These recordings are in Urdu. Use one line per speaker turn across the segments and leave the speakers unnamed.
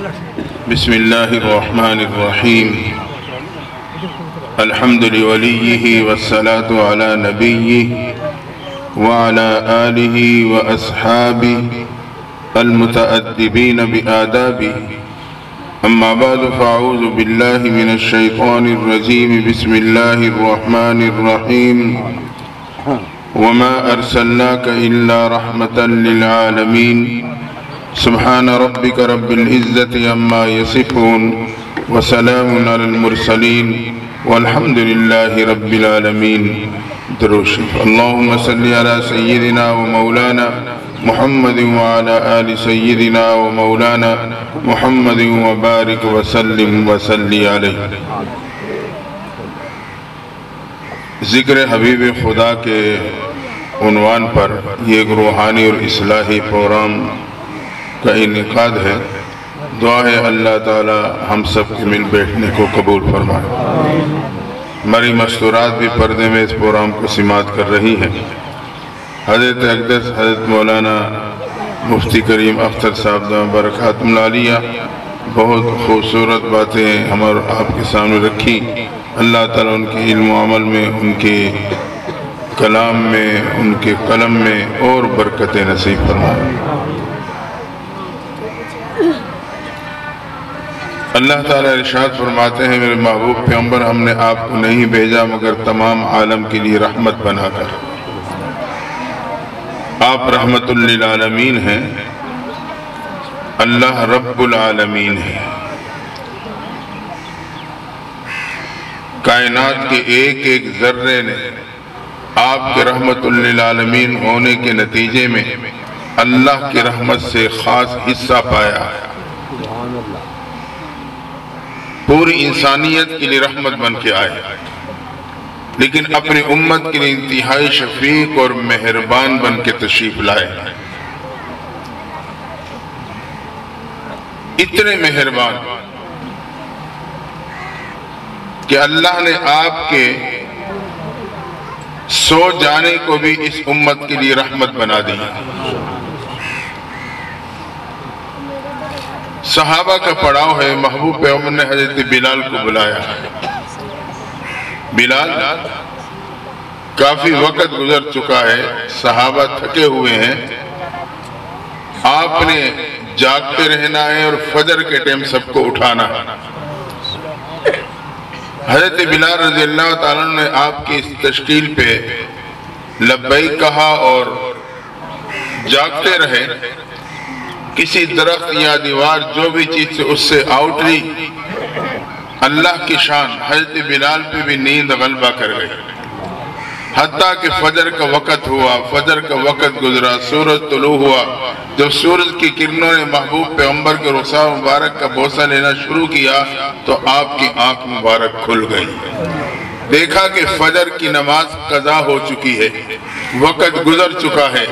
بسم اللہ الرحمن الرحیم الحمد لولیہ والصلاة علی نبیہ وعلى آلہ واصحابہ المتأدبین بآدابہ اما بعد فاعوذ باللہ من الشیطان الرجیم بسم اللہ الرحمن الرحیم وما ارسلناک الا رحمتا للعالمین سبحان ربک رب العزت عما یصفون وسلام علی المرسلین والحمد للہ رب العالمین. درود شریف. اللہم صلی علی سیدنا و مولانا محمد وعلی آل سیدنا و مولانا محمد وبارک وسلم وصلی علیہ. ذکر حبیب خدا کے عنوان پر یہ ایک روحانی اور اصلاحی پروگرام کا انعقاد ہے. دعا ہے اللہ تعالی ہم سب کے مل بیٹھنے کو قبول فرمائے. ہماری مستورات بھی پردے میں اس پروگرام کو سماعت کر رہی ہیں. حضرت اقدس حضرت مولانا مفتی کریم اختر صاحب دامت برکاتہم العالیہ بہت خوبصورت باتیں ہم اور آپ کے سامنے رکھی. اللہ تعالیٰ ان کے علم و عمل میں، ان کے کلام میں، ان کے قلم میں اور برکت نصیب فرمائے. اللہ تعالیٰ ارشاد فرماتے ہیں میرے محبوب پیغمبر ہم نے آپ کو نہیں بھیجا مگر تمام عالم کے لیے رحمت بنا کر. آپ رحمت للعالمین ہیں. اللہ رب العالمین ہے. کائنات کے ایک ایک ذرے نے آپ کے رحمت للعالمین ہونے کے نتیجے میں اللہ کی رحمت سے خاص حصہ پایا. پوری انسانیت کے لیے رحمت بن کے آئے، لیکن اپنی امت کے لیے انتہائی شفیق اور مہربان بن کے تشریف لائے. اتنے مہربان کہ اللہ نے آپ کے سو جانے کو بھی اس امت کے لیے رحمت بنا دی. صحابہ کا پڑاؤ ہے. محبوب پیغمبر نے حضرت بلال کو بلایا. بلال کافی وقت گزر چکا ہے، صحابہ تھکے ہوئے ہیں، آپ نے جاگتے رہنا ہے اور فجر کے ٹائم سب کو اٹھانا. حضرت بلال رضی اللہ تعالیٰ نے آپ کی اس تشکیل پہ لبیک کہا اور جاگتے رہے. کسی درخت یا دیوار جو بھی چیز سے اس سے آؤٹری اللہ کی شان حضرت بلال پہ بھی نیند غلبہ کر گئی. حتیٰ کہ فجر کا وقت ہوا، فجر کا وقت گزرا، سورج طلوع ہوا. جب سورج کی کرنوں نے محبوب پیغمبر کے رخسار مبارک کا بوسہ لینا شروع کیا تو آپ کی آنکھ مبارک کھل گئی. دیکھا کہ فجر کی نماز قضا ہو چکی ہے، وقت گزر چکا ہے.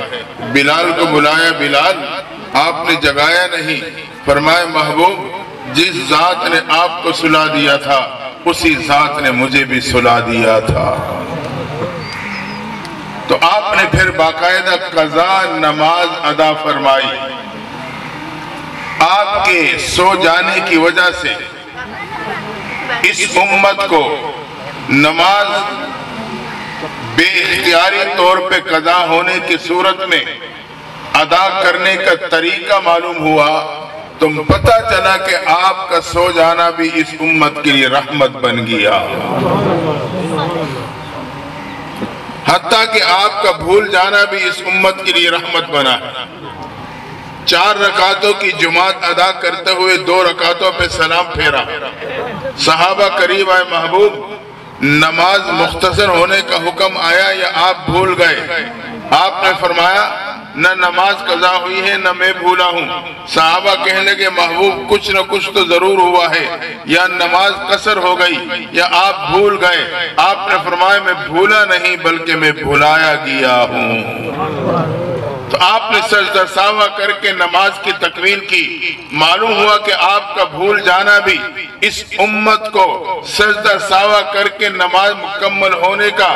بلال کو بلایا. بلال آپ نے جگایا نہیں. فرمائے محبوب جس ذات نے آپ کو سلا دیا تھا اسی ذات نے مجھے بھی سلا دیا تھا. تو آپ نے پھر باقاعدہ قضا نماز ادا فرمائی. آپ کے سو جانے کی وجہ سے اس امت کو نماز بے اختیاری طور پہ قضا ہونے کی صورت میں ادا کرنے کا طریقہ معلوم ہوا. تم پتہ چلا کہ آپ کا سو جانا بھی اس امت کے لیے رحمت بن گیا. حتیٰ کہ آپ کا بھول جانا بھی اس امت کے لیے رحمت بنا. 4 رکعتوں کی جماعت ادا کرتے ہوئے 2 رکعتوں پہ سلام پھیرا. صحابہ قریب آئے. محبوب نماز مختصر ہونے کا حکم آیا یا آپ بھول گئے؟ آپ نے فرمایا نہ نماز قضا ہوئی ہے نہ میں بھولا ہوں. صحابہ کہنے لگے محبوب کچھ نہ کچھ تو ضرور ہوا ہے، یا نماز قصر ہو گئی یا آپ بھول گئے. آپ نے فرمایا میں بھولا نہیں بلکہ میں بھلایا گیا ہوں. تو آپ نے سجدہ سہو کر کے نماز کی تکمیل کی. معلوم ہوا کہ آپ کا بھول جانا بھی اس امت کو سجدہ سہو کر کے نماز مکمل ہونے کا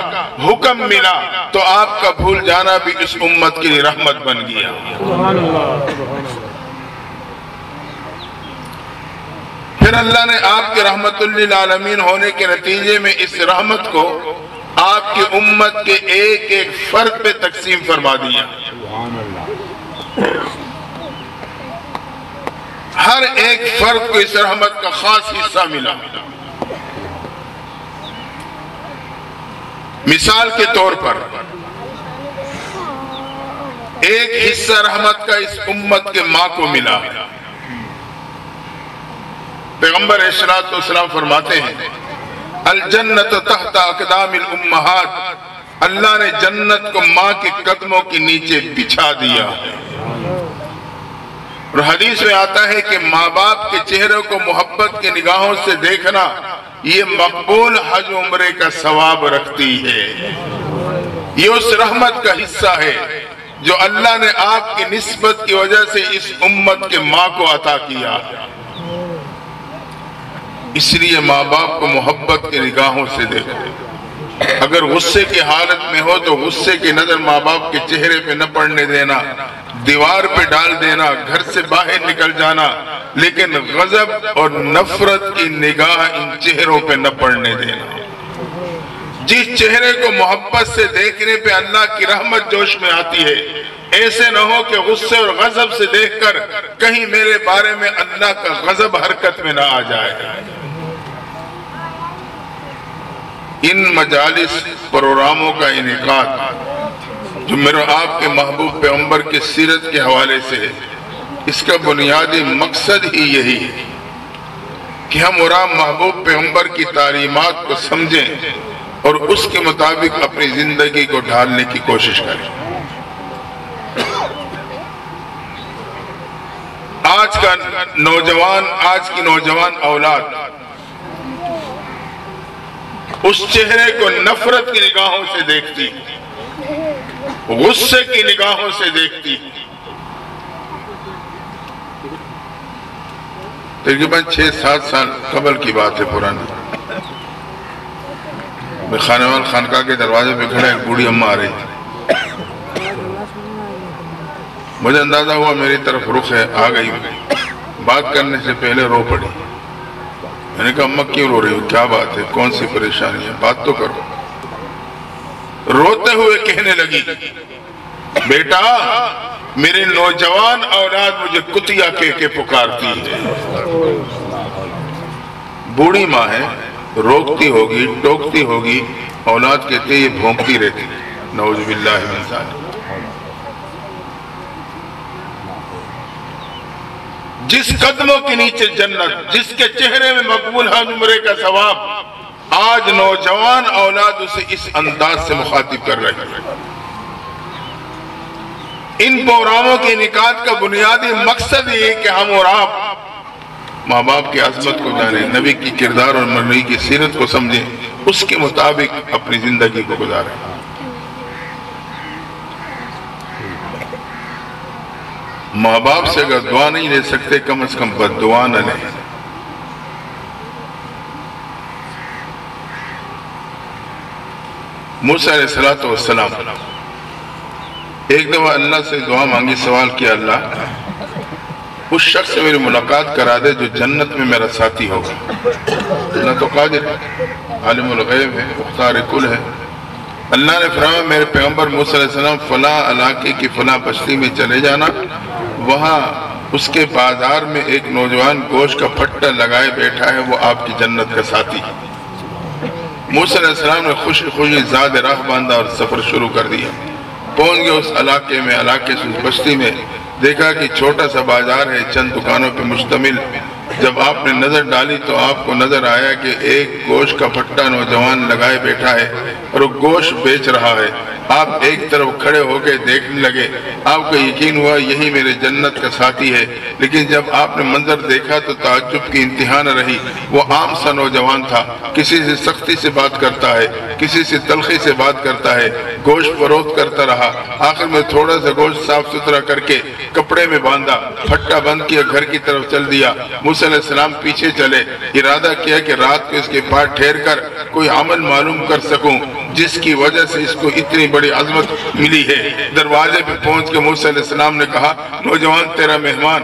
حکم ملا، تو آپ کا بھول جانا بھی اس امت کے لیے رحمت بن گیا. پھر اللہ نے آپ کے رحمت للعالمین ہونے کے نتیجے میں اس رحمت کو آپ کی امت کے ایک ایک فرد پہ تقسیم فرما دیا. ہر ایک فرد کو اس رحمت کا خاص حصہ ملا. مثال کے طور پر ایک حصہ رحمت کا اس امت کے ماں کو ملا. پیغمبر علیہ الصلوۃ والسلام فرماتے ہیں الجنت تحت اقدام الامہات، اللہ نے جنت کو ماں کے قدموں کے نیچے بچھا دیا. اور حدیث میں آتا ہے کہ ماں باپ کے چہروں کو محبت کی نگاہوں سے دیکھنا یہ مقبول حج عمرے کا ثواب رکھتی ہے. یہ اس رحمت کا حصہ ہے جو اللہ نے آپ کی نسبت کی وجہ سے اس امت کے ماں کو عطا کیا. اس لیے ماں باپ کو محبت کی نگاہوں سے دیکھو. اگر غصے کی حالت میں ہو تو غصے کی نظر ماں باپ کے چہرے پہ نہ پڑنے دینا، دیوار پہ ڈال دینا، گھر سے باہر نکل جانا، لیکن غضب اور نفرت کی نگاہ ان چہروں پہ نہ پڑنے دینا. جس چہرے کو محبت سے دیکھنے پہ اللہ کی رحمت جوش میں آتی ہے، ایسے نہ ہو کہ غصے اور غضب سے دیکھ کر کہیں میرے بارے میں اللہ کا غضب حرکت میں نہ آ جائے. ان مجالس پروگراموں کا انعقاد جو میرے آپ کے محبوب پیغمبر کی سیرت کے حوالے سے ہے، اس کا بنیادی مقصد ہی یہی ہے کہ ہم اور آپ محبوب پیغمبر کی تعلیمات کو سمجھیں اور اس کے مطابق اپنی زندگی کو ڈھالنے کی کوشش کریں. آج کی نوجوان اولاد اس چہرے کو نفرت کی نگاہوں سے دیکھتی، غصے کی نگاہوں سے دیکھتی. تقریباً 6-7 سال قبل کی بات ہے پرانی. میں خانوال خانقاہ کے دروازے پہ کھڑا ایک بوڑھی اماں آ رہی تھی. مجھے اندازہ ہوا میری طرف رخ ہے، آ گئی. بات کرنے سے پہلے رو پڑی. میں نے کہا اماں کیوں رو رہی ہو، کیا بات ہے، کون سی پریشانی ہے، بات تو کرو. روتے ہوئے کہنے لگی بیٹا میرے نوجوان اولاد مجھے کتیا کہہ کے پکارتی ہے. بوڑھی ماں ہے، روکتی ہوگی، ٹوکتی ہوگی، اولاد کہتے یہ بھونکتی رہتی. نعوذ باللہ من ذالک. جس قدموں کے نیچے جنت، جس کے چہرے میں مقبول حج عمرے کا ثواب، آج نوجوان اولاد اسے اس انداز سے مخاطب کر رہی ہے. ان پروگراموں کے انعقاد کا بنیادی مقصد یہ ہے کہ ہم اور آپ ماں باپ کی عظمت کو جانیں، نبی کی کردار اور نبی کی سیرت کو سمجھیں، اس کے مطابق اپنی زندگی کو گزاریں. ماں باپ سے اگر دعا نہیں لے سکتے، کم از کم بد دعا نہ لیں. موسیٰ علیہ السلام ایک دفعہ اللہ سے دعا مانگی، سوال کیا اللہ اس شخص سے میری ملاقات کرا دے جو جنت میں میرا ساتھی ہوگا. اللہ تو قادر ہے، عالم الغیب ہے، مختار کل ہے. اللہ نے فرمایا میرے پیغمبر موسیٰ علیہ السلام فلاں علاقے کی فلاں بستی میں چلے جانا، وہاں اس کے بازار میں ایک نوجوان گوشت کا پھٹا لگائے بیٹھا ہے، وہ آپ کی جنت کا ساتھی ہے. موسیٰ علیہ السلام نے خوشی خوشی زاد راہ باندھا اور سفر شروع کر دیا. پہنچ گئے اس علاقے سے اس بستی میں. دیکھا کہ چھوٹا سا بازار ہے، چند دکانوں پہ مشتمل. جب آپ نے نظر ڈالی تو آپ کو نظر آیا کہ ایک گوشت کا پھٹا نوجوان لگائے بیٹھا ہے اور وہ گوشت بیچ رہا ہے. آپ ایک طرف کھڑے ہو کے دیکھنے لگے. آپ کو یقین ہوا یہی میرے جنت کا ساتھی ہے. لیکن جب آپ نے منظر دیکھا تو تعجب کی انتہا نہ رہی. وہ عام سا نوجوان تھا، کسی سے سختی سے بات کرتا ہے، کسی سے تلخی سے بات کرتا ہے، گوشت فروخت کرتا رہا. آخر میں تھوڑا سا گوشت صاف ستھرا کر کے کپڑے میں باندھا، پھٹا بند کیا، گھر کی طرف چل دیا. موسیٰ علیہ السلام پیچھے چلے، ارادہ کیا کہ رات کو اس کے پاس ٹھہر کر کوئی عمل معلوم کر سکوں جس کی وجہ سے اس کو اتنی بڑی عظمت ملی ہے. دروازے پہ پہنچ کے موسیٰ علیہ السلام نے کہا نوجوان تیرا مہمان.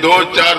2-4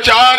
4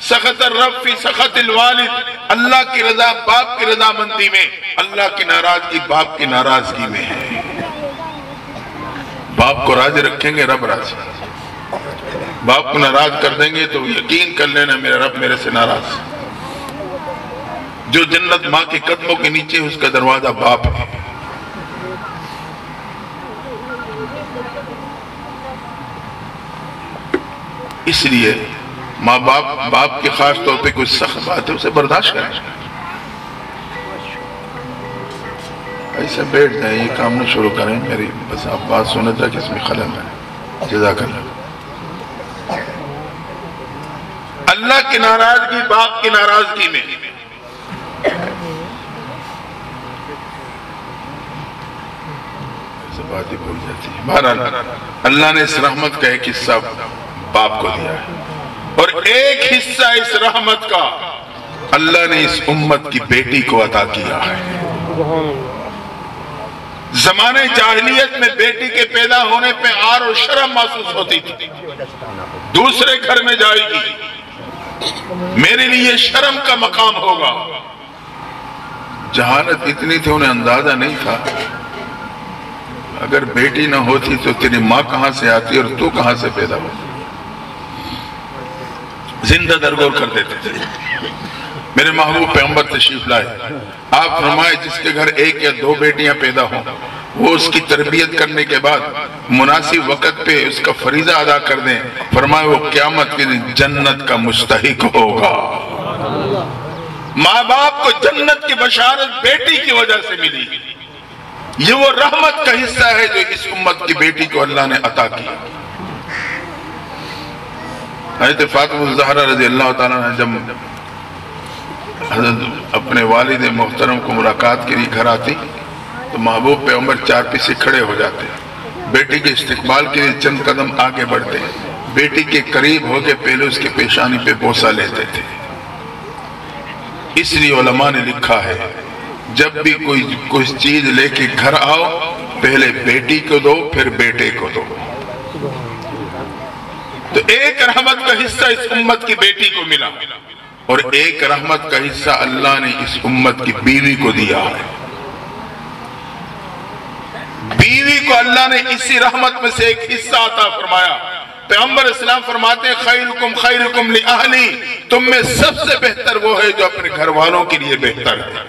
سخط الرب فی سخط الوالد، اللہ کی رضا باپ کی رضا مندی میں، اللہ کی ناراضگی باپ کی ناراضگی میں ہے۔ باپ کو راضی رکھیں گے رب راضی، باپ کو ناراض کر دیں گے تو یقین کر لینا میرا رب میرے سے ناراض۔ جو جنت ماں کے قدموں کے نیچے اس کا دروازہ باپ ہے۔ اس لیے ماں باپ کے خاص طور پہ کوئی سخت بات ہے اسے برداشت کریں، ایسے بیٹھ جائیں، یہ کام نہ شروع کریں میری، بس آپ بات سنے تھا کہ اس میں خلل ہے۔ جزاک اللہ۔ اللہ کی ناراضگی باپ کی ناراضگی میں، ایسے بات ہی بھول جاتی ہے۔ بہرحال اللہ نے اس رحمت کا ایک حصہ باپ کو دیا ہے، اور ایک حصہ اس رحمت کا اللہ نے اس امت کی بیٹی کو عطا کیا ہے۔ زمانے جاہلیت میں بیٹی کے پیدا ہونے پہ عار و شرم محسوس ہوتی تھی، دوسرے گھر میں جائے گی میرے لیے شرم کا مقام ہوگا۔ جہالت اتنی تھی انہیں اندازہ نہیں تھا، اگر بیٹی نہ ہوتی تو تیری ماں کہاں سے آتی اور تو کہاں سے پیدا ہوتی، زندہ درگور کر دیتے تھے۔ میرے محبوب پیغمبر تشریف لائے، آپ فرمائے جس کے گھر ایک یا دو بیٹیاں پیدا ہوں وہ اس کی تربیت کرنے کے بعد مناسب وقت پہ اس کا فریضہ ادا کر دیں، فرمائے وہ قیامت کے دن جنت کا مستحق ہوگا۔ ماں باپ کو جنت کی بشارت بیٹی کی وجہ سے ملی، یہ وہ رحمت کا حصہ ہے جو اس امت کی بیٹی کو اللہ نے عطا کیا۔ حضرت فاطمہ الزہرا رضی اللہ تعالیٰ نے جب حضرت اپنے والد محترم کو ملاقات کے لیے گھر آتی تو محبوب پیغمبر چارپی سے کھڑے ہو جاتے، بیٹی کے استقبال کے لیے چند قدم آگے بڑھتے، بیٹی کے قریب ہو کے پہلے اس کے پیشانی پہ بوسہ لیتے تھے۔ اس لیے علماء نے لکھا ہے جب بھی کوئی چیز لے کے گھر آؤ پہلے بیٹی کو دو پھر بیٹے کو دو۔ تو ایک رحمت کا حصہ اس امت کی بیٹی کو ملا، اور ایک رحمت کا حصہ اللہ نے اس امت کی بیوی کو دیا ہے۔ بیوی کو اللہ نے اسی رحمت میں سے ایک حصہ عطا فرمایا۔ پیغمبر اسلام فرماتے ہیں خیرکم خیرکم لأہلی، تم میں سب سے بہتر وہ ہے جو اپنے گھر والوں کے لیے بہتر ہے۔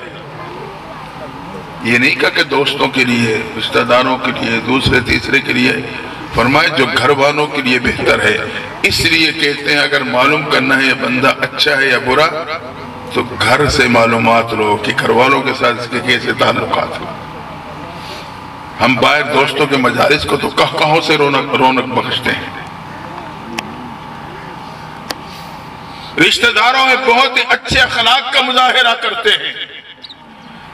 یہ نہیں کہا کہ دوستوں کے لیے، رشتہ داروں کے لیے، دوسرے تیسرے کے لیے، فرمائے جو گھر والوں کے لیے بہتر ہے۔ اس لیے کہتے ہیں اگر معلوم کرنا ہے یہ بندہ اچھا ہے یا برا تو گھر سے معلومات لو کہ گھر والوں کے ساتھ اس کے کیسے تعلقات ہیں۔ ہم باہر دوستوں کے مجالس کو تو کہوں سے رونق بخشتے ہیں، رشتہ داروں میں بہت ہی اچھے اخلاق کا مظاہرہ کرتے ہیں،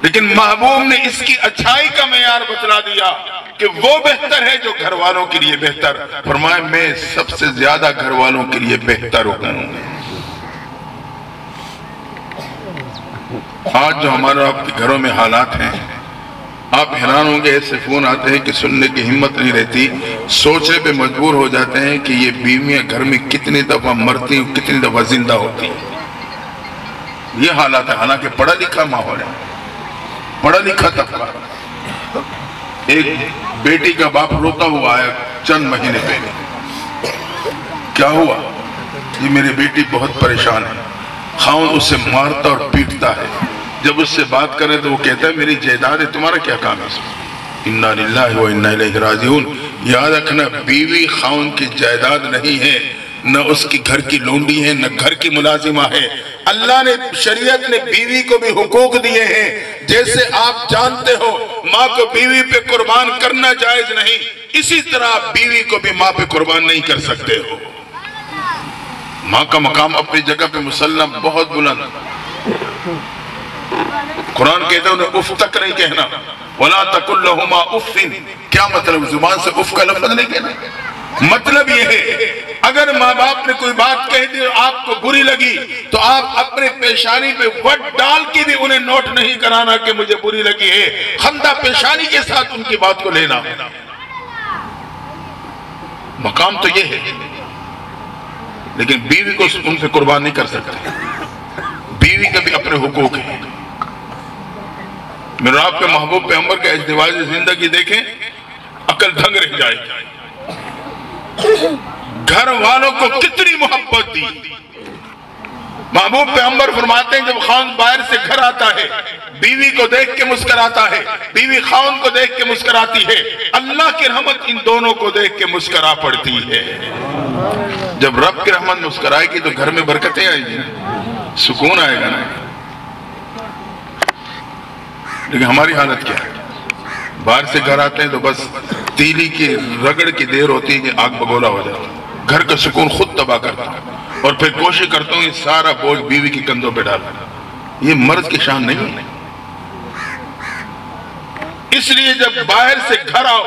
لیکن محبوب نے اس کی اچھائی کا معیار بتلا دیا کہ وہ بہتر ہے جو گھر والوں کے لیے بہتر۔ فرمائے میں سب سے زیادہ گھر والوں کے لیے بہتر ہوں۔ آج جو ہمارا آپ کے گھروں میں حالات ہیں، آپ حیران ہوں گے، ایسے فون آتے ہیں کہ سننے کی ہمت نہیں رہتی، سوچنے پہ مجبور ہو جاتے ہیں کہ یہ بیویاں گھر میں کتنی دفعہ مرتی ہیں کتنی دفعہ زندہ ہوتی ہیں۔ یہ حالات ہے، حالانکہ پڑھا لکھا ماحول ہے، پڑھا لکھا طبقہ۔ ایک بیٹی کا باپ روتا ہوا آیا چند مہینے پہلے، کیا ہوا؟ یہ میری بیٹی بہت پریشان ہے، خاوند اسے مارتا اور پیٹتا ہے، جب اس سے بات کرے تو وہ کہتا ہے میری جائیداد ہے، تمہارا کیا کام ہے اس میں؟ انا للہ و انا الیہ راجعون۔ یاد رکھنا بیوی خاوند کی جائیداد نہیں ہے، نہ اس کی گھر کی لونڈی ہے، نہ گھر کی ملازمہ ہے۔ اللہ نے شریعت نے بیوی کو بھی حقوق دیے ہیں، جیسے آپ جانتے ہو ماں کو بیوی پہ قربان کرنا جائز نہیں، اسی طرح آپ بیوی کو بھی ماں پہ قربان نہیں کر سکتے ہو۔ ماں کا مقام اپنی جگہ پہ مسلم بہت بلند۔ قرآن کہتا ہے انہیں اف تک نہیں کہنا، وَلَا تَقُلْ لَهُمَا اُفٍ۔ کیا مطلب؟ زبان سے اف کا لفظ نہیں کہنا۔ مطلب یہ ہے اگر ماں باپ نے کوئی بات کہہ دی اور آپ کو بری لگی تو آپ اپنے پیشانی پہ وٹ ڈال کے بھی انہیں نوٹ نہیں کرانا کہ مجھے بری لگی ہے، خندہ پیشانی کے ساتھ ان کی بات کو لینا۔ مقام تو یہ ہے۔ لیکن بیوی کو ان سے قربان نہیں کر سکتے. بیوی کے بھی اپنے حقوق ہیں. میرے آپ کے محبوب پیغمبر کا ازدواج زندگی دیکھیں, عقل دھنگ رہ جائے. گھر والوں کو کتنی محبت دی. محبوب پیغمبر فرماتے ہیں جب خاوند باہر سے گھر آتا ہے بیوی کو دیکھ کے مسکراتا ہے, بیوی خاوند کو دیکھ کے مسکراتی ہے, اللہ کی رحمت ان دونوں کو دیکھ کے مسکرا پڑتی ہے. جب رب کی رحمت مسکرائے گی تو گھر میں برکتیں آئیں گی, سکون آئے گا نا. لیکن ہماری حالت کیا ہے؟ باہر سے گھر آتے ہیں تو بس تیلی کی رگڑ کی دیر ہوتی ہے کہ آگ بگولا ہو جاتا. گھر کا سکون خود تباہ کرتا ہوں اور پھر کوشش کرتا ہوں یہ سارا بوجھ بیوی کی کندھوں پہ ڈالا. یہ مرد کی شان نہیں ہے. اس لیے جب باہر سے گھر آؤ,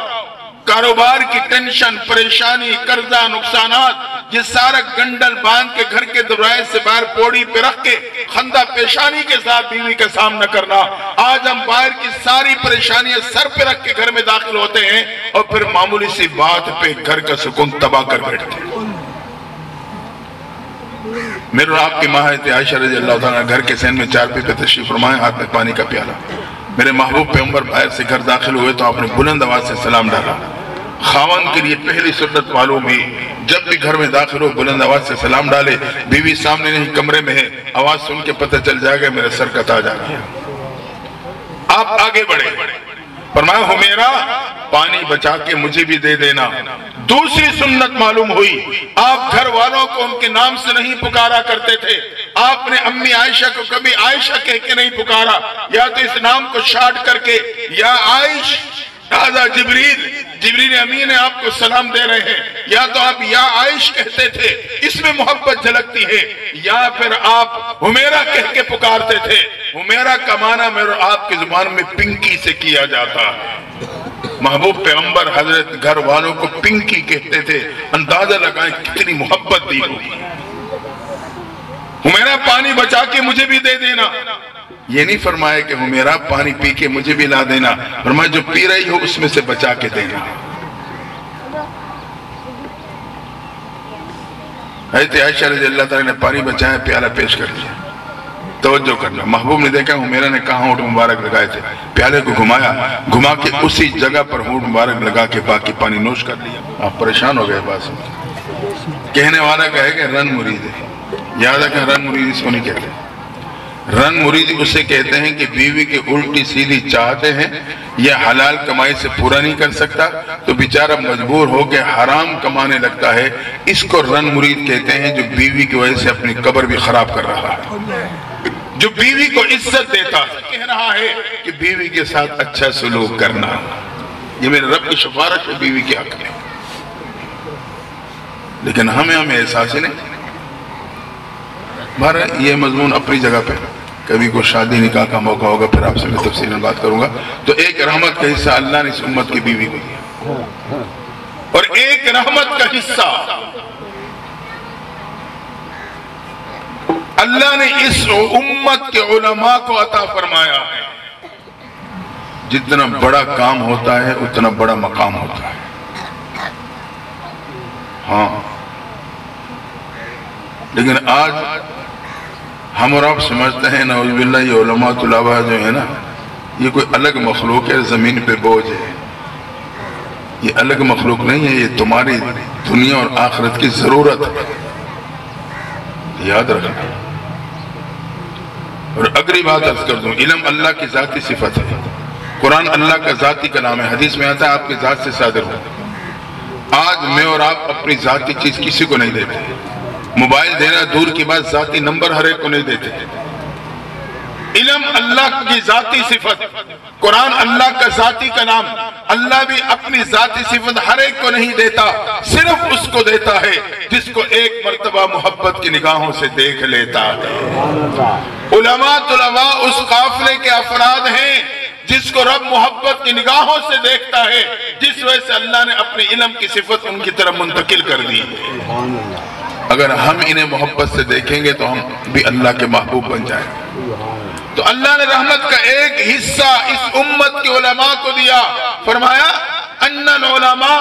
کاروبار کی ٹینشن, پریشانی, قرضہ, نقصانات, یہ سارا گنڈل باندھ کے گھر کے دروازے سے باہر پوڑی پہ رکھ کے خندہ پیشانی کے ساتھ بیوی کا سامنا کرنا. آج ہم باہر کی ساری پریشانیاں سر پہ رکھ کے گھر میں داخل ہوتے ہیں اور پھر معمولی سی بات پہ گھر کا سکون تباہ کر بیٹھتے ہیں. میرے آپ کی ماں ہے عائشہ رضی اللہ تعالیٰ گھر کے سین میں چارپے پہ تشریف فرمائے, ہاتھ میں پانی کا پیالہ. میرے محبوب پیغمبر باہر سے گھر داخل ہوئے تو آپ نے بلند آواز سے سلام ڈالا. خاوند کے لیے پہلی سنت معلوم ہے, جب بھی گھر میں داخل ہو بلند آواز سے سلام ڈالے. بیوی سامنے نہیں کمرے میں ہے, آواز سن کے پتہ چل جائے گا میرے سر کا تاج آ گیا. آپ آگے بڑھے, فرمایا حمیرہ پانی بچا کے مجھے بھی دے دینا. دوسری سنت معلوم ہوئی, آپ گھر والوں کو ان کے نام سے نہیں پکارا کرتے تھے. آپ نے امی عائشہ کو کبھی عائشہ کہہ کے نہیں پکارا, یا تو اس نام کو شارٹ کر کے یا عائش هذا جبریل امین آپ کو سلام دے رہے ہیں, یا تو آپ یا عائش کہتے تھے, اس میں محبت جھلکتی ہے, یا پھر آپ حمیرہ کہہ کے پکارتے تھے. حمیرہ کا معنی میرے آپ کی زبان میں پنکی سے کیا جاتا. محبوب پیغمبر حضرت گھر والوں کو پنکی کہتے تھے. اندازہ لگائیں کتنی محبت دی ہوگی. حمیرہ پانی بچا کے مجھے بھی دے دینا. یہ نہیں فرمایا کہ حمیرہ پانی پی کے مجھے بھی لا دینا, فرمایا جو پی رہی ہو اس میں سے بچا کے دینا. حضرت عائشہ رضی اللہ تعالیٰ نے پانی بچایا, پیالہ پیش کر دیا. توجہ کرنا, محبوب نے دیکھا حمیرہ نے کہاں ہونٹ مبارک لگائے تھے, پیالے کو گھمایا, گھما کے اسی جگہ پر ہونٹ مبارک لگا کے باقی پانی نوش کر لیا. آپ پریشان ہو گئے بات سن. کہنے والا کہے کہ رن مرید ہے. یاد ہے کہ رن مرید اس کو نہیں کہتے. رن مرید اسے کہتے ہیں کہ بیوی کی الٹی سیدھی چاہتے ہیں, یہ حلال کمائی سے پورا نہیں کر سکتا تو بیچارہ مجبور ہو کے حرام کمانے لگتا ہے. اس کو رن مرید کہتے ہیں جو بیوی کی وجہ سے اپنی قبر بھی خراب کر رہا ہے, جو بیوی کو عزت دیتا ہے. کہہ رہا ہے کہ بیوی کے ساتھ اچھا سلوک کرنا, یہ میرے رب کی سفارش ہے بیوی کے حق میں. لیکن ہمیں احساس ہی نہیں. بہرحال یہ مضمون اپنی جگہ پہ, کبھی کوئی شادی نکاح کا موقع ہوگا پھر آپ سے میں تفصیل بات کروں گا. تو ایک رحمت کا حصہ اللہ نے اس امت کی بیوی کو دیا, اور ایک رحمت کا حصہ اللہ نے اس امت کے علماء کو عطا فرمایا ہے. جتنا بڑا کام ہوتا ہے اتنا بڑا مقام ہوتا ہے. ہاں, لیکن آج ہم اور آپ سمجھتے ہیں نعوذ باللہ یہ علماء طلباء جو ہے نا, یہ کوئی الگ مخلوق ہے, زمین پہ بوجھ ہے. یہ الگ مخلوق نہیں ہے, یہ تمہاری دنیا اور آخرت کی ضرورت ہے, یاد رکھنا. اور اگلی بات عرض کر دوں, علم اللہ کی ذاتی صفت ہے. قرآن اللہ کا ذاتی کلام ہے. حدیث میں آتا ہے آپ کی ذات سے صادر ہو. آج میں اور آپ اپنی ذاتی چیز کسی کو نہیں دیتے. موبائل دینا دور کی بات, ذاتی نمبر ہر ایک کو نہیں دیتے. علم اللہ کی ذاتی صفت, قرآن اللہ کا ذاتی کلام. اللہ بھی اپنی ذاتی صفت ہر ایک کو نہیں دیتا, صرف اس کو دیتا ہے جس کو ایک مرتبہ محبت کی نگاہوں سے دیکھ لیتا ہے. علماء طلباء اس قافلے کے افراد ہیں جس کو رب محبت کی نگاہوں سے دیکھتا ہے, جس وجہ سے اللہ نے اپنے علم کی صفت ان کی طرف منتقل کر دی. اگر ہم انہیں محبت سے دیکھیں گے تو ہم بھی اللہ کے محبوب بن جائیں. تو اللہ نے رحمت کا ایک حصہ اس امت کے علماء کو دیا. فرمایا ان العلماء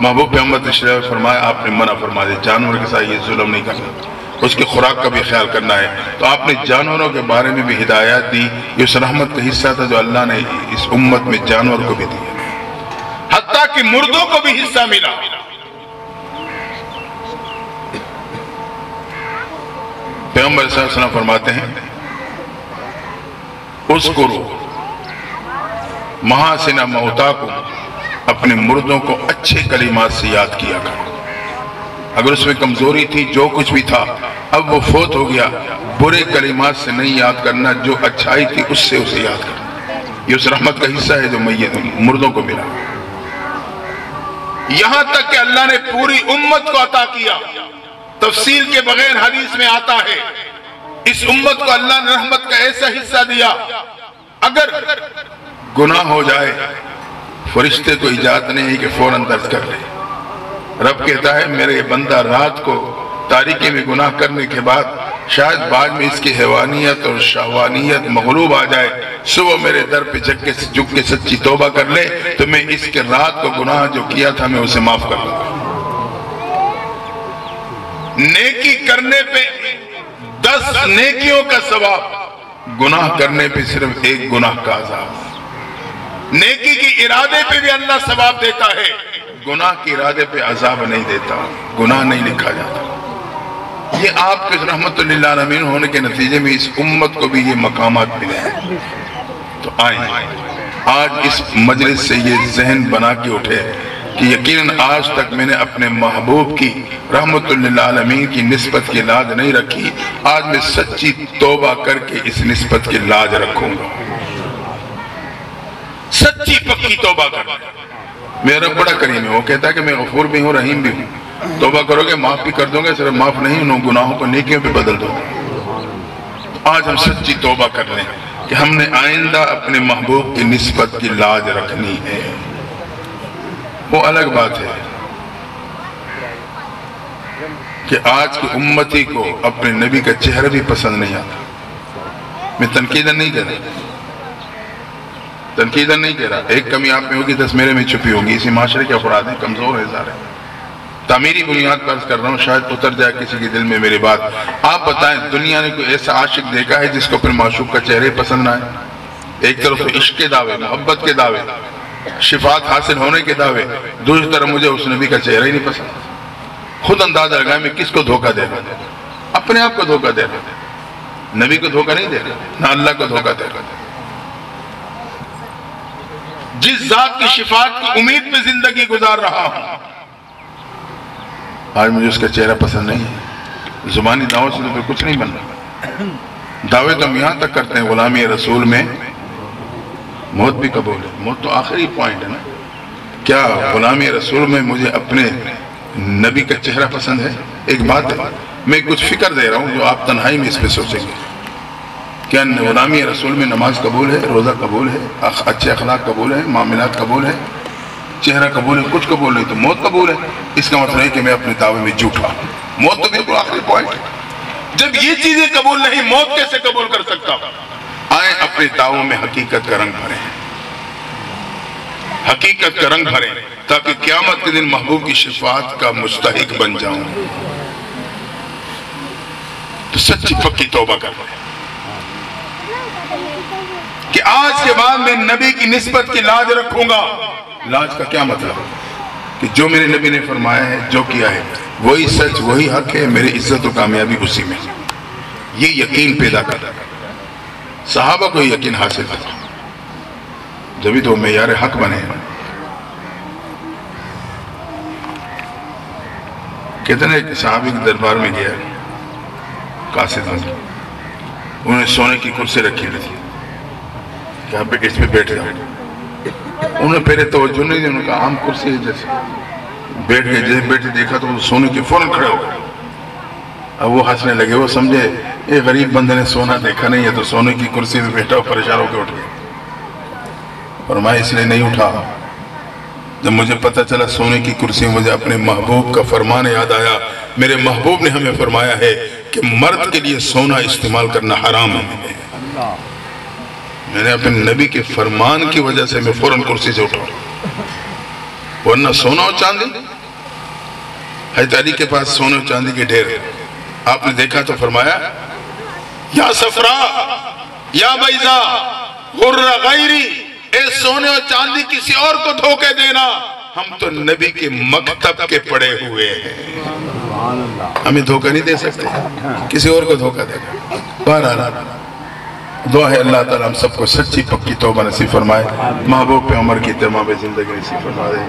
محبوب پیغمبر تشریف فرمایا آپ نے منع فرما دیا جانور کے ساتھ یہ ظلم نہیں کرنا، اس کی خوراک کا بھی خیال کرنا ہے. تو آپ نے جانوروں کے بارے میں بھی ہدایات دی. یہ اس رحمت کا حصہ تھا جو اللہ نے اس امت میں جانور کو بھی دیا، حتیٰ کہ مردوں کو بھی حصہ ملا. پیغمبر صلی اللہ علیہ وسلم فرماتے ہیں اذکروا محاسن موتاکم، اپنے مردوں کو اچھے کلمات سے یاد کیا کرو. اگر اس میں کمزوری تھی، جو کچھ بھی تھا، اب وہ فوت ہو گیا، برے کلمات سے نہیں یاد کرنا، جو اچھائی تھی اس سے اسے یاد کرنا. یہ اس رحمت کا حصہ ہے جو مردوں کو ملا. یہاں تک کہ اللہ نے پوری امت کو عطا کیا. تفصیل کے بغیر حدیث میں آتا ہے اس امت کو اللہ نے رحمت کا ایسا حصہ دیا، اگر گناہ ہو جائے فرشتے کو اجازت نہیں ہے کہ فوراً درج کر لے. رب کہتا ہے میرے بندہ رات کو تاریکی میں گناہ کرنے کے بعد شاید بعد میں اس کی حیوانیت اور شہوانیت مغلوب آ جائے، صبح میرے در پہ جھک کے سچی توبہ کر لے تو میں اس کے رات کو گناہ جو کیا تھا میں اسے معاف کر دوں گا. نیکی کرنے پہ 10 نیکیوں کا ثواب، گناہ کرنے پہ صرف 1 گناہ کا عذاب. نیکی کی ارادے پہ بھی اللہ ثواب دیتا ہے، گناہ کی ارادے پہ عذاب نہیں دیتا، گناہ نہیں لکھا جاتا. یہ آپ کے رحمت للعالمین ہونے کے نتیجے میں اس امت کو بھی یہ مقامات ملے ہیں. تو آئیں آج اس مجلس سے یہ ذہن بنا کے اٹھے کہ یقیناً آج تک میں نے اپنے محبوب کی رحمت للعالمین کی نسبت کی لاج نہیں رکھی، آج میں سچی توبہ کر کے اس نسبت کی لاج رکھوں گا. سچی پکی توبہ کرنا. میرا بڑا کریم ہے، وہ کہتا ہے کہ میں غفور بھی ہوں رحیم بھی ہوں. توبہ کرو گے معاف بھی کر دوں گے، صرف معاف نہیں انہوں گناہوں کو نیکیوں پہ بدل دو گے. آج ہم سچی توبہ کر لیں کہ ہم نے آئندہ اپنے محبوب کی نسبت کی لاج رکھنی ہے. وہ الگ بات ہے کہ آج کی امتی کو اپنے نبی کا چہرہ بھی پسند نہیں آتا. میں تنقیدن نہیں کہہ رہا، ایک کمی آپ میں ہوگی 10 میرے میں چھپی ہوگی. اسی معاشرے کے افراد ہیں، کمزور ہے ظاہر ہے. تعمیری بنیاد پر عرض کر رہا ہوں، شاید اتر جائے کسی کے دل میں میری بات. آپ بتائیں دنیا نے کوئی ایسا عاشق دیکھا ہے جس کو اپنے معشوق کا چہرے پسند نہ آئے؟ ایک طرف تو عشق کے دعوے، محبت کے دعوے، شفاعت حاصل ہونے کے دعوے، دوسری طرف مجھے اس نبی کا چہرہ ہی نہیں پسند. خود اندازہ لگائیں میں کس کو دھوکہ دے رہا ہوں؟ اپنے آپ کو دھوکہ دے رہا ہوں. نبی کو دھوکہ نہیں دے رہا، نہ اللہ کو دھوکہ دے رہا. جس ذات کی شفاعت کی امید پہ زندگی گزار رہا ہوں، آج مجھے اس کا چہرہ پسند نہیں ہے. زبانی دعوت سے تو پھر کچھ نہیں بن رہا. دعوے تو ہم یہاں تک کرتے ہیں غلامی رسول میں موت بھی قبول ہے. موت تو آخری پوائنٹ ہے نا. کیا غلامی رسول میں مجھے اپنے نبی کا چہرہ پسند ہے؟ ایک بات ہے، میں کچھ فکر دے رہا ہوں جو آپ تنہائی میں اس پہ سوچیں گے. کیا غلامی رسول میں نماز قبول ہے، روزہ قبول ہے، اچھے اخلاق قبول ہے، معاملات قبول ہے، چہرہ قبول ہے؟ کچھ قبول نہیں تو موت قبول ہے. اس کا مطلب ہے کہ میں اپنے دعوے میں جھوٹا ہوں. موت تو بالکل آخری پوائنٹ ہے. جب یہ چیزیں قبول نہیں، موت کیسے قبول کر سکتا ہوں؟ آئیں اپنے دعووں میں حقیقت کا رنگ بھریں، حقیقت کا رنگ بھریں تاکہ قیامت کے دن محبوب کی شفاعت کا مستحق بن جاؤں. تو سچی پکی توبہ کریں کہ آج کے بعد میں نبی کی نسبت کی لاج رکھوں گا. لاج کا کیا مطلب؟ کہ جو میرے نبی نے فرمایا ہے، جو کیا ہے، وہی سچ، وہی حق ہے، میری عزت و کامیابی اسی میں. یہ یقین پیدا کرتا. صحابہ کو یقین حاصل تھا، جبھی تو معیار حق بنے. کہتے ہیں کہ صحابی کے دربار میں گیا قاصد، انہوں نے سونے کی کرسی رکھی ہوئی تھی کہ آپ اس پہ بیٹھ جاؤ. انہوں نے پہلے توجہ نہیں دی، انہوں نے کہا عام کرسی ہے جیسے. بیٹھ گئے، جیسے بیٹھے دیکھا تو وہ سونے کی فوراً کھڑے ہو گئے. اب وہ ہنسنے لگے، وہ سمجھے یہ غریب بندے نے سونا دیکھا نہیں ہے تو سونے کی کرسی پہ بیٹھا ہو، پریشان ہو کے اٹھ گئے. اور میں اس لیے نہیں اٹھا، جب مجھے پتہ چلا سونے کی کرسی، مجھے اپنے محبوب کا فرمان یاد آیا. میرے محبوب نے ہمیں فرمایا ہے کہ مرد کے لیے سونا استعمال کرنا حرام ہے. میں نے اپنے نبی کے فرمان کی وجہ سے میں فوراً کرسی سے اٹھا. ورنہ سونا اور چاندی، حضرت علی کے پاس سونے اور چاندی کے ڈھیر، آپ نے دیکھا تو فرمایا یا صفرا یا بیضا غر غیری، اے سونے اور چاندی کسی اور کو دھوکے دینا، ہم تو نبی کے مکتب کے پڑے ہوئے ہیں، ہمیں دھوکہ نہیں دے سکتے، کسی اور کو دھوکہ دے گا۔ بہرحال دعا ہے اللہ تعالیٰ ہم سب کو سچی پکی توبہ نصیب فرمائے، محبوب پہ عمر کی تمام زندگی نصیب فرما دے،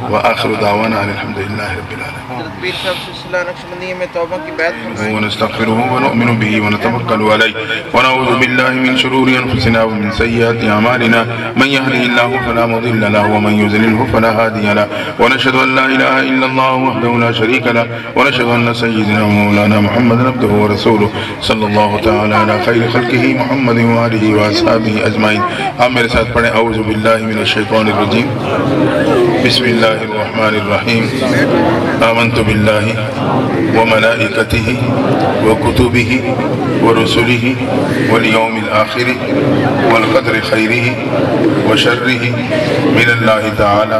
وآخر دعوانا الحمدللہ رب العالمین۔
پیر صاحب سلسلہ نقشبندیہ میں توبہ کی بیعت فرمائیں۔
ونستغفره ونؤمن به ونتوکل علیہ ونعوذ باللہ من شرور انفسنا ومن سیئات اعمالنا من يهده الله فلا مضل له ومن يضلله فلا هادي له ونشهد ان لا اله الا الله وحده لا شريك له ونشهد ان سيدنا ومولانا محمدا عبده ورسوله صلی اللہ تعالی علی خیر خلقہ محمد وآلہ واصحابہ اجمعین۔ آپ میرے ساتھ پڑھیں اعوذ باللہ من الشیطان الرجیم، بسم اللہ الرحمن الرحیم، آمنت باللہ وملائکتہ وکتبہ ورسلہ والیوم الآخر والقدر خیرہ وشرہ من اللہ تعالی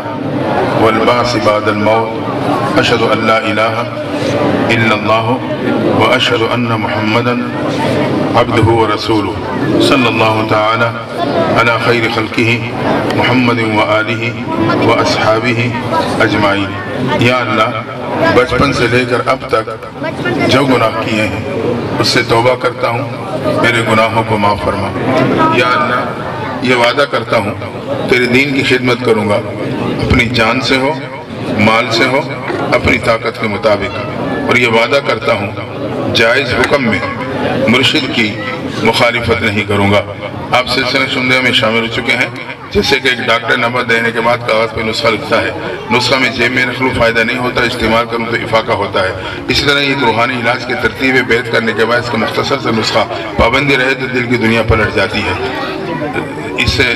والبعث بعد الموت، اشہد ان لا الہ الا اللہ واشہد ان محمدا عبدہ ورسولہ صلی اللہ تعالی علی خیر خلقہ محمد وآلہ واصحابہ اجمعین۔ یا اللہ بچپن سے لے کر اب تک جو گناہ کیے ہیں اس سے توبہ کرتا ہوں، میرے گناہوں کو معاف فرما۔ یا اللہ یہ وعدہ کرتا ہوں تیرے دین کی خدمت کروں گا، اپنی جان سے ہو، مال سے ہو، اپنی طاقت کے مطابق، اور یہ وعدہ کرتا ہوں جائز حکم میں مرشد کی مخالفت نہیں کروں گا۔ آپ سلسلہ نقشبندیہ میں شامل ہو چکے ہیں، جیسے کہ ایک ڈاکٹر نمبر دینے کے بعد کاغذ پہ نسخہ لکھتا ہے، نسخہ میں جیب میں رکھ لوں فائدہ نہیں ہوتا، استعمال کروں تو افاقہ ہوتا ہے، اسی طرح ایک روحانی علاج کی ترتیب بیعت کرنے کے بعد اس کا مختصر سے نسخہ پابندی رہے تو دل کی دنیا پلٹ جاتی ہے۔ اس سے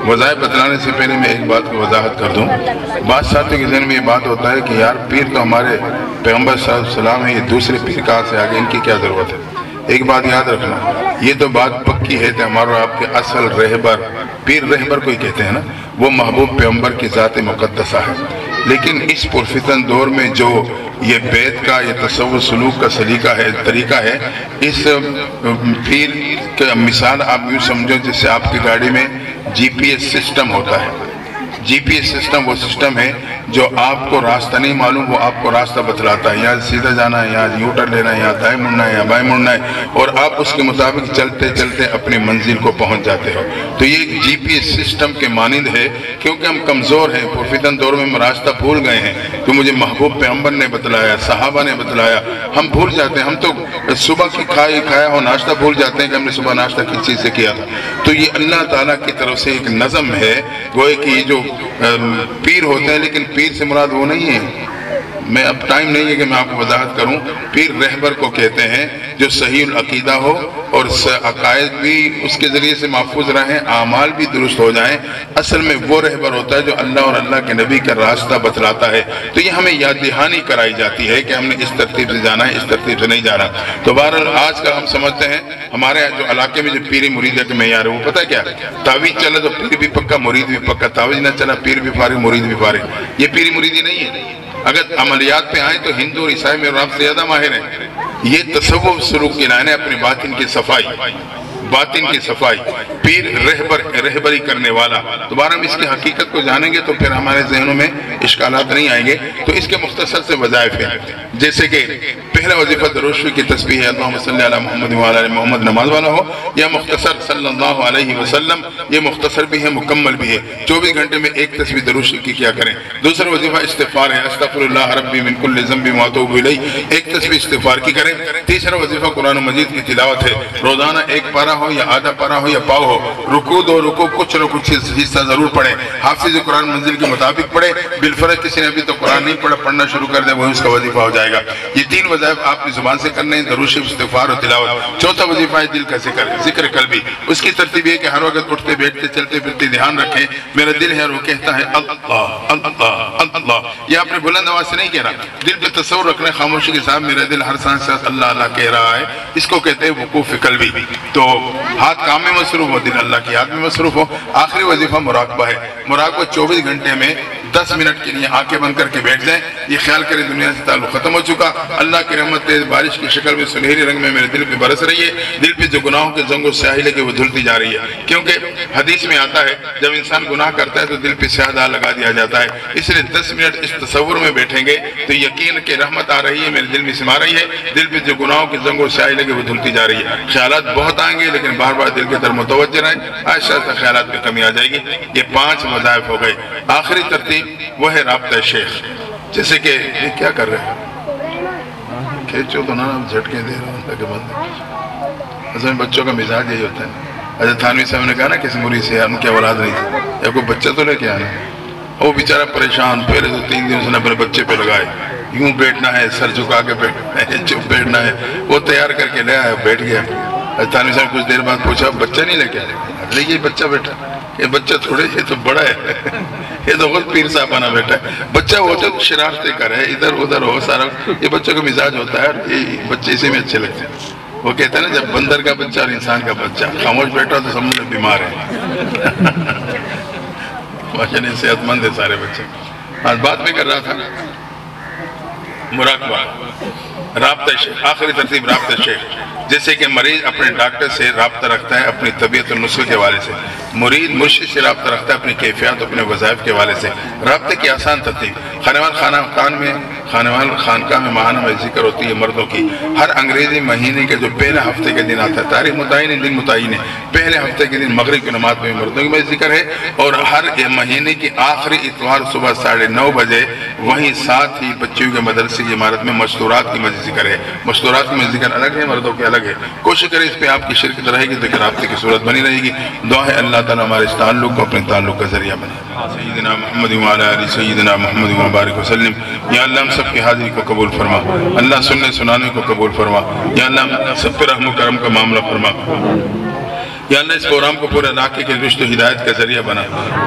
وظائف بتلانے سے پہلے میں ایک بات کو وضاحت کر دوں، بعض ساتھیوں کے ذہن میں یہ بات ہوتا ہے کہ یار پیر تو ہمارے پیغمبر صلی اللہ علیہ وسلم ہے، یہ دوسرے پیر کہاں سے آگے، ان کی کیا ضرورت ہے؟ ایک بات یاد رکھنا، یہ تو بات پکی ہے کہ ہمارا آپ کے اصل رہبر، پیر رہبر کو ہی کہتے ہیں نا، وہ محبوب پیغمبر کی ذات مقدسہ ہے، لیکن اس پرفتن دور میں جو یہ بیعت کا، یہ تصوف سلوک کا سلیقہ ہے، طریقہ ہے، اس پیر کا مثال آپ یوں سمجھو جیسے آپ کی گاڑی میں جی پی ایس سسٹم ہوتا ہے۔ جی پی ایس سسٹم وہ سسٹم ہے جو آپ کو راستہ نہیں معلوم، وہ آپ کو راستہ بتلاتا ہے، یہاں سیدھا جانا ہے، یہاں یو ٹرن لینا ہے، یہاں دائیں مڑنا ہے، یہاں بائیں مڑنا ہے، اور آپ اس کے مطابق چلتے چلتے اپنی منزل کو پہنچ جاتے ہو۔ تو یہ ایک جی پی ایس سسٹم کے مانند ہے، کیونکہ ہم کمزور ہیں، پرفتن دور میں ہم راستہ بھول گئے ہیں، تو مجھے محبوب پیغمبر نے بتلایا، صحابہ نے بتلایا، ہم بھول جاتے ہیں، ہم تو صبح کی کھایا ہو ناشتہ بھول جاتے ہیں کہ ہم نے صبح ناشتہ کس چیز سے کیا تھا۔ تو یہ اللہ تعالیٰ کی طرف سے ایک نظم ہے، گوئے کہ یہ جو پیر ہوتے ہیں، لیکن پیر سے مراد وہ نہیں ہے، میں اب ٹائم نہیں ہے کہ میں آپ کو وضاحت کروں، پیر رہبر کو کہتے ہیں جو صحیح العقیدہ ہو اور عقائد بھی اس کے ذریعے سے محفوظ رہیں، اعمال بھی درست ہو جائیں۔ اصل میں وہ رہبر ہوتا ہے جو اللہ اور اللہ کے نبی کا راستہ بتلاتا ہے۔ تو یہ ہمیں یاد دہانی کرائی جاتی ہے کہ ہم نے اس ترتیب سے جانا ہے، اس ترتیب سے نہیں جانا۔ تو بہرحال آج کل ہم سمجھتے ہیں ہمارے جو علاقے میں جو پیری مرید کے معیار ہے وہ پتہ کیا ہے؟ تعویذ چلا تو پیر بھی پکا، مرید بھی پکا، تعویذ نہ چلا پیر بھی فارغ، مرید بھی فارغ۔ یہ پیری مریدی نہیں ہے۔ اگر عملیات پہ آئیں تو ہندو اور عیسائی میں رب سے زیادہ ماہر ہیں۔ یہ تصوف سلوک کی لائن ہے، اپنے باطن کی صفائی، باطن کی صفائی، پیر رہبری کرنے والا۔ دوبارہ ہم اس کی حقیقت کو جانیں گے تو پھر ہمارے ذہنوں میں اشکالات نہیں آئیں گے۔ تو اس کے مختصر سے وظائف ہیں، جیسے کہ پہلا وظیفہ درود شریف کی تسبیح ہے، اللہم صلی علی محمد وعلی آل محمد، نماز والا ہو، یا مختصر صلی اللہ علیہ وسلم، یہ مختصر بھی ہے مکمل بھی ہے، 24 گھنٹے میں ایک تسبیح درود شریف کی کیا کریں۔ دوسرا وظیفہ استغفار ہے، استغفر اللہ ربی من کل ذنب واتوب الیہ، ایک تسبیح استغفار کی کریں۔ تیسرا وظیفہ قرآن مجید کی تلاوت ہے، روزانہ ایک پارہ ہو یا آدھا پارہ ہو یا پاؤ ہو، رکوع دو رکوع کچھ نہ کچھ حصہ ضرور پڑھیں، حافظ قرآن منزل کے مطابق پڑھے، بالفرض کسی نے ابھی تو قرآن نہیں پڑھا، پڑھنا شروع کر دے وہی اس کا وظیفہ ہو جائے گا۔ یہ تین وظائف آپ کی زبان سے کرنے ہیں، درود شریف، استغفار اور تلاوت۔ چوتھا وظیفہ ہے دل کا ذکر قلبی، اس کی ترتیب یہ کہ ہر وقت اٹھتے بیٹھتے چلتے پھرتے دھیان رکھیں میرا دل ہے اور وہ کہتا ہے اللہ اللہ اللہ، یہ آپ نے بلند آواز سے نہیں کہہ رہا، دل پہ تصور رکھنا ہے خاموشی کے ساتھ، میرا دل ہر سانس ساتھ اللہ اللہ کہہ رہا ہے، اس کو کہتے ہیں وقوف قلبی۔ تو ہاتھ کام میں مصروف ہو، دل اللہ کی یاد میں مصروف ہو۔ آخری وظیفہ مراقبہ ہے۔ مراقبہ 24 گھنٹے میں 10 منٹ کے لیے آنکھیں بند کر کے بیٹھ جائیں، یہ خیال کریں دنیا سے تعلق ختم ہو چکا، اللہ کی رحمت تیز بارش کی شکل میں سنہری رنگ میں میرے دل پہ برس رہی ہے، دل پہ جو گناہوں کے زنگ و سیاہی لگے وہ دھلتی جا رہی ہے۔ کیونکہ حدیث میں آتا ہے جب انسان گناہ کرتا ہے تو دل پہ سیاہ داغ لگا دیا جاتا ہے، اس لیے 10 منٹ اس تصور میں بیٹھیں گے تو یقین کہ رحمت آ رہی ہے، میرے دل میں سما رہی ہے، دل پہ جو گناہوں کے زنگ و سیاہی لگے وہ دھلتی جا رہی ہے۔ خیالات بہت آئیں گے لیکن بار بار دل کے طرف متوجہ رہیں، آہستہ آہستہ خیالات میں کمی آ جائے گی۔ یہ 5 وظائف ہو گئے۔ آخری ترتیب وہ ہے رابطہ شیخ، جیسے کہ یہ کیا کر رہے ہیں، کھینچو تو نا، جھٹکے دے رہا ہوں تاکہ بند۔ اصل میں بچوں کا مزاج یہی ہوتا ہے۔ حضرت تھانوی صاحب نے کہا نا کسی مرید سے ان کی اولاد نہیں تھی، یا کوئی بچہ تو لے کے آنا، وہ بیچارہ پریشان، پہلے تو 3 دن اس نے اپنے بچے پہ لگائے، یوں بیٹھنا ہے، سر جھکا کے بیٹھنا ہے، چپ بیٹھنا ہے، وہ تیار کر کے لے آیا، بیٹھ گیا۔ حضرت تھانوی صاحب کچھ دیر بعد پوچھا بچہ نہیں لے کے آیا؟ یہ بچہ بیٹھا، یہ بچہ تھوڑے، یہ تو بڑا ہے، یہ تو خود پیر صاحب بنا بیٹھا ہے۔ بچہ وہ تو شرارتیں کرے، ادھر ادھر ہو سارا، یہ بچوں کا مزاج ہوتا ہے، اور یہ بچے اسی میں اچھے لگتے ہیں۔ وہ کہتے ہیں نا جب بندر کا بچہ اور انسان کا بچہ خاموش بیٹھا تو سمجھ لیں بیمار ہے۔ ماشاء اللہ صحت مند ہے سارے بچے۔ آج بات میں کر رہا تھا مراقبہ، رابطہ شیخ، آخری ترتیب رابطہ شیخ، جیسے کہ مریض اپنے ڈاکٹر سے رابطہ رکھتا ہے اپنی طبیعت اور نسخے کے حوالے سے، مرید مرشد سے رابطہ رکھتا ہے اپنی کیفیات اپنے وظائف کے حوالے سے۔ رابطے کی آسان ترتیب، خانقاہ میں ماہانہ میں ذکر ہوتی ہے مردوں کی، ہر انگریزی مہینے کے جو پہلے ہفتے کے دن آتا ہے، تاریخ متعین ہے، دن متعین ہے، پہلے ہفتے کے دن مغرب کی نماز میں مردوں میں ذکر ہے، اور ہر مہینے کی آخری اتوار صبح 9:30 بجے وہیں ساتھ ہی بچیوں کے مدرسے کی عمارت میں مستورات کی مجلس ذکر ہے۔ مستورات کی مجلس ذکر الگ ہے، مردوں کے الگ ہے۔ کوشش کریں اس پہ آپ کی شرکت رہے گی تو رابطے کی صورت بنی رہے گی۔ دعا ہے اللہ تعالیٰ ہمارے اس تعلق کو اپنے تعلق کا ذریعہ بنائے۔ سیدنا محمد وعلی آلہ سیدنا محمد وبارک وسلم۔ یا اللہ ہم سب کی حاضری کو قبول فرما، اللہ سننے سنانے کو قبول فرما، یا اللہ سب پہ رحم و کرم کا معاملہ فرما، یا اللہ اس پروگرام کو پورے علاقے کے رشت و ہدایت کا ذریعہ بنا،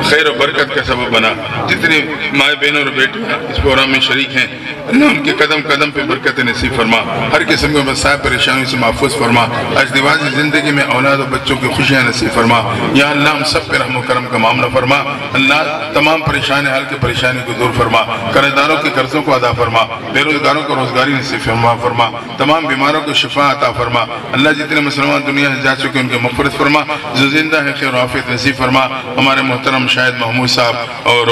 خیر و برکت کا سبب بنا۔ جتنے مائیں بہنوں اور بیٹیاں اس پروگرام میں شریک ہیں اللہ ان کے قدم قدم پہ برکت نصیب فرما، ہر قسم کے مسائل پریشانیوں سے محفوظ فرما، ازدواجی زندگی میں اولاد و بچوں کی خوشیاں نصیب فرما۔ یا اللہ ہم سب پہ رحم و کرم کا معاملہ فرما، اللہ تمام پریشان حال کے پریشانی کو دور فرما، قرض داروں کے قرضوں کو ادا فرما، بے روزگاروں کو روزگاری نصیب فرما، تمام بیماروں کو شفا عطا فرما۔ اللہ جتنے مسلمان دنیا سے جا چکے ان کے مغفرت فرما، جو زندہ ہے خیر و عافیت نصیب فرما۔ ہمارے محترم شاہد محمود صاحب اور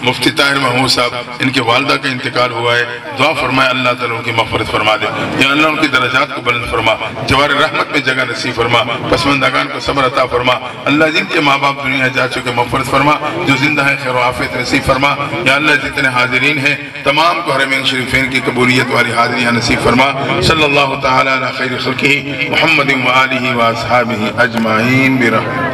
مفتی طاہر محمود صاحب، ان کے والدہ کا انتقال ہوا ہے، دعا فرمائے اللہ تعالیٰ ان کی مغفرت فرما دے، یا اللہ ان کی درجات کو بلند فرما، جوار رحمت میں جگہ نصیب فرما، پسماندگان کو صبر عطا فرما۔ اللہ جن کے ماں باپ دنیا جا چکے مغفرت فرما، جو زندہ ہے خیر و عافیت نصیب فرما۔ یا اللہ جتنے حاضرین ہیں تمام کو حرمین شریفین کی قبولیت والی حاضریاں نصیب فرما۔ صلی اللہ تعالیٰ علی خیر خلقہ محمد و آلہ و اصحابہ اجمعین برحمتہ۔